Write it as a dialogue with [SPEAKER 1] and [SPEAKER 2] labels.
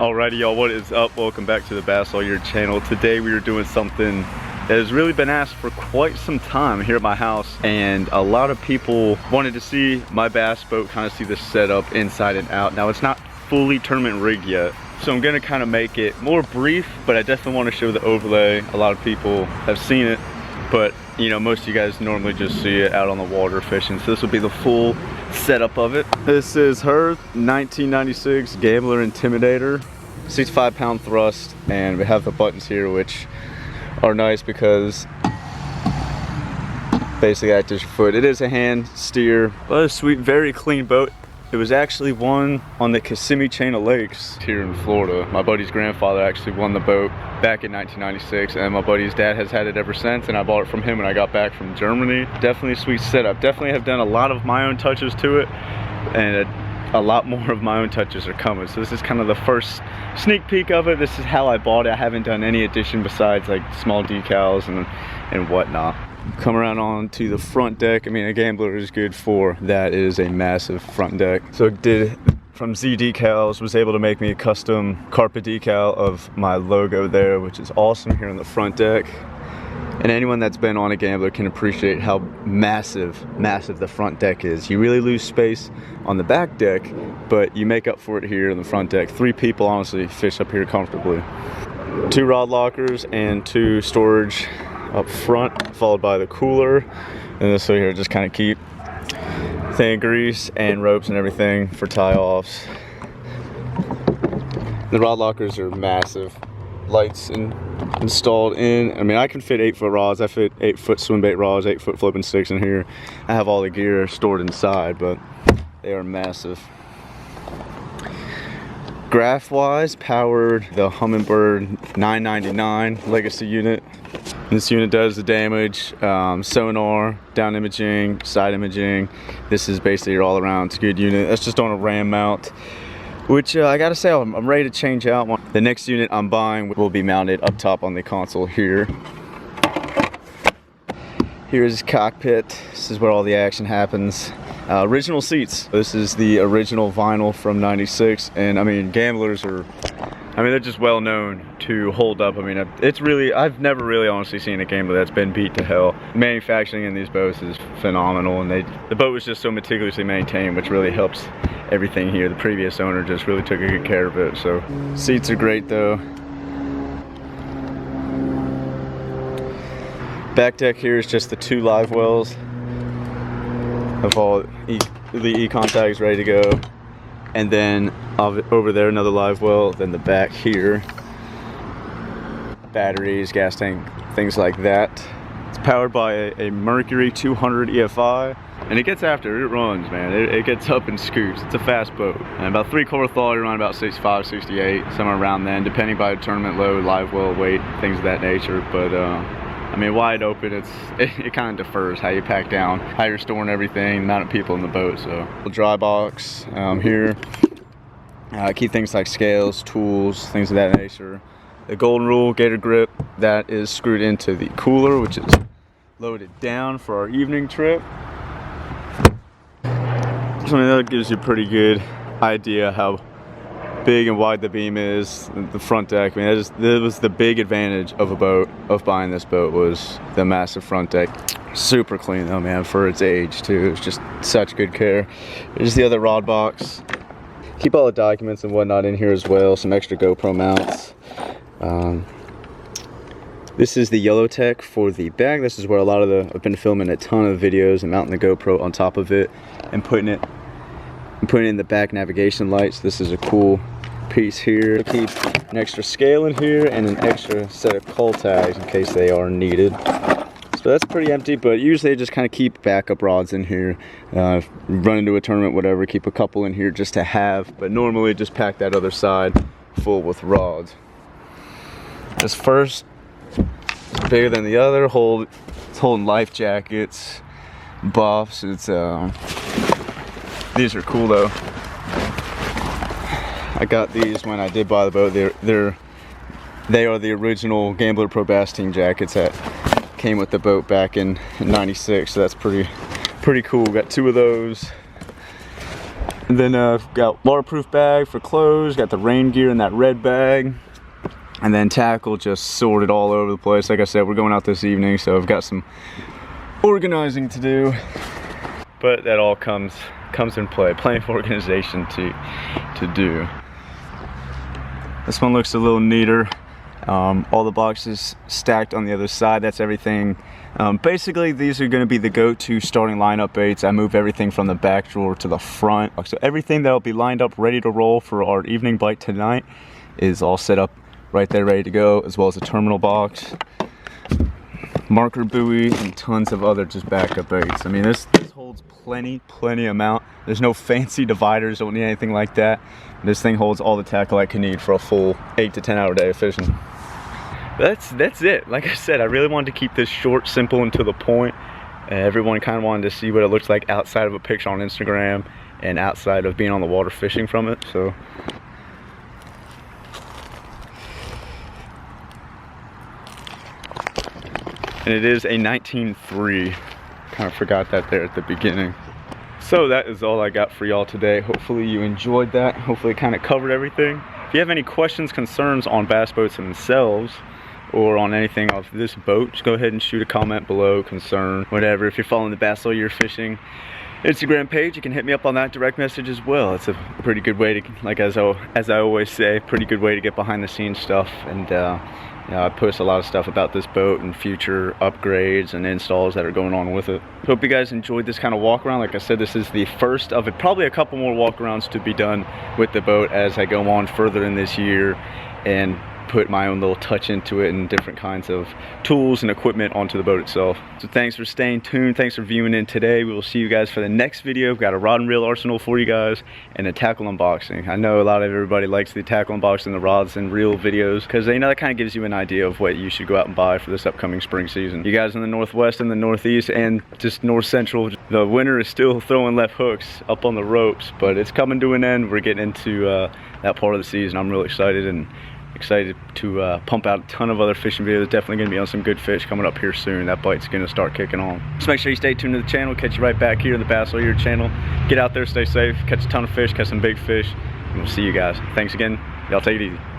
[SPEAKER 1] Alrighty y'all, what is up? Welcome back to the Bass All Year channel. Today we are doing something that has really been asked for quite some time here at my house, and a lot of people wanted to see my bass boat, kind of see the setup inside and out. Now it's not fully tournament rigged yet, so I'm gonna kind of make it more brief, but I definitely want to show the overlay. A lot of people have seen it, but you know, most of you guys normally just see it out on the water fishing, so this will be the full setup of it. This is her 1996 Gambler Intimidator, 65-pound thrust, and we have the buttons here, which are nice because basically act as your foot. It is a hand steer, but a sweet, very clean boat. It was actually won on the Kissimmee chain of lakes here in Florida. My buddy's grandfather actually won the boat back in 1996, and my buddy's dad has had it ever since, and I bought it from him when I got back from Germany. Definitely a sweet setup. Definitely have done a lot of my own touches to it, and a lot more of my own touches are coming. So this is kind of the first sneak peek of it. This is how I bought it. I haven't done any addition besides like small decals and whatnot. Come around on to the front deck. I mean, a Gambler is good for that. It is a massive front deck. So did from Z Decals, was able to make me a custom carpet decal of my logo there, which is awesome here on the front deck. And anyone that's been on a Gambler can appreciate how massive the front deck is. You really lose space on the back deck, but you make up for it here on the front deck. 3 people honestly fish up here comfortably. 2 rod lockers and 2 storage up front, followed by the cooler. And this way here just kind of keep thin grease and ropes and everything for tie-offs. The rod lockers are massive. Lights installed in. I mean, I can fit 8-foot rods. I fit 8-foot swim bait rods, 8-foot flipping sticks in here. I have all the gear stored inside, but they are massive. Graph wise, powered the Humminbird 999 legacy unit. This unit does the damage, sonar, down imaging, side imaging. This is basically your all around, it's a good unit. That's just on a ram mount, which I gotta say, I'm ready to change out. The next unit I'm buying will be mounted up top on the console here. Here's Cockpit. This is where all the action happens. Original seats. This is the original vinyl from '96, and I mean, Gamblers are, I mean, they're just well known to hold up. I mean, it's really, I've never really honestly seen a Gambler that's been beat to hell. Manufacturing in these boats is phenomenal, and the boat was just so meticulously maintained, which really helps everything here. The previous owner just really took good care of it. So seats are great though. Back deck here is just the 2 live wells of all the e-contacts ready to go, and then over there another live well. Then the back here, batteries, gas tank, things like that. It's powered by a Mercury 200 EFI, and it gets after it. It runs, man. It gets up and scoots. It's a fast boat, and about 3/4 thaw, you're around about 65, 68, somewhere around then, depending by tournament load, live well weight, things of that nature. But I mean, wide open, it kind of defers how you pack down, how you're storing everything, the amount of people in the boat. So dry box here, keep things like scales, tools, things of that nature. The golden rule gator grip, that is screwed into the cooler, which is loaded down for our evening trip. So I mean, that gives you a pretty good idea how big and wide the beam is. The front deck, I mean, that was the big advantage of a boat, of buying this boat, was the massive front deck. Super clean though, man, for its age too. It's just such good care. Here's the other rod box. Keep all the documents and whatnot in here as well. Some extra GoPro mounts. This is the yellow tech for the bag. This is where a lot of I've been filming a ton of videos and mounting the GoPro on top of it and putting it in the back navigation lights. This is a cool piece here. Keep an extra scale in here and an extra set of cull tags in case they are needed. So that's pretty empty, but usually I just kind of keep backup rods in here. Run into a tournament, whatever, keep a couple in here just to have, but normally just pack that other side full with rods. This first, bigger than the other, it's holding life jackets, buffs. These are cool though. I got these when I did buy the boat. They are the original Gambler Pro Bass Team jackets that came with the boat back in '96. So that's pretty cool. Got 2 of those. And then got waterproof bag for clothes, got the rain gear in that red bag. And then tackle just sorted all over the place. Like I said, we're going out this evening, so I've got some organizing to do. But that all comes in play. Plenty of organization to do. This one looks a little neater. All the boxes stacked on the other side. That's everything. Basically, these are going to be the go-to starting lineup baits. I move everything from the back drawer to the front. So everything that will be lined up ready to roll for our evening bite tonight is all set up right there, ready to go, as well as a terminal box, marker buoy, and tons of other just backup baits. I mean, this holds plenty amount. There's no fancy dividers, don't need anything like that. This thing holds all the tackle I can need for a full 8 to 10 hour day of fishing. That's it. Like I said, I really wanted to keep this short, simple, and to the point. Everyone kind of wanted to see what it looks like outside of a picture on Instagram and outside of being on the water fishing from it. So and it is a 19.3. Kind of forgot that there at the beginning. So that is all I got for y'all today. Hopefully you enjoyed that. Hopefully it kind of covered everything. If you have any questions, concerns on bass boats themselves, or on anything of this boat, just go ahead and shoot a comment below, concern, whatever. If you're following the Bass All Year Fishing Instagram page, you can hit me up on that direct message as well. It's a pretty good way to, like as I always say, pretty good way to get behind the scenes stuff. And you know, I post a lot of stuff about this boat and future upgrades and installs that are going on with it. Hope you guys enjoyed this kind of walk around. Like I said, this is the first of it, probably a couple more walk arounds to be done with the boat as I go on further in this year and put my own little touch into it and different kinds of tools and equipment onto the boat itself. So thanks for staying tuned. Thanks for viewing in today. We will see you guys for the next video. We've got a rod and reel arsenal for you guys and a tackle unboxing. I know a lot of everybody likes the tackle unboxing, the rods and reel videos, because you know that kind of gives you an idea of what you should go out and buy for this upcoming spring season. You guys in the Northwest and the Northeast and just North Central, the winter is still throwing left hooks up on the ropes, but it's coming to an end. We're getting into that part of the season. I'm really excited to pump out a ton of other fishing videos. Definitely going to be on some good fish coming up here soon. That bite's going to start kicking on. Just make sure you stay tuned to the channel. Catch you right back here in the Bass All Year channel. Get out there, stay safe, catch a ton of fish, catch some big fish, and we'll see you guys. Thanks again. Y'all take it easy.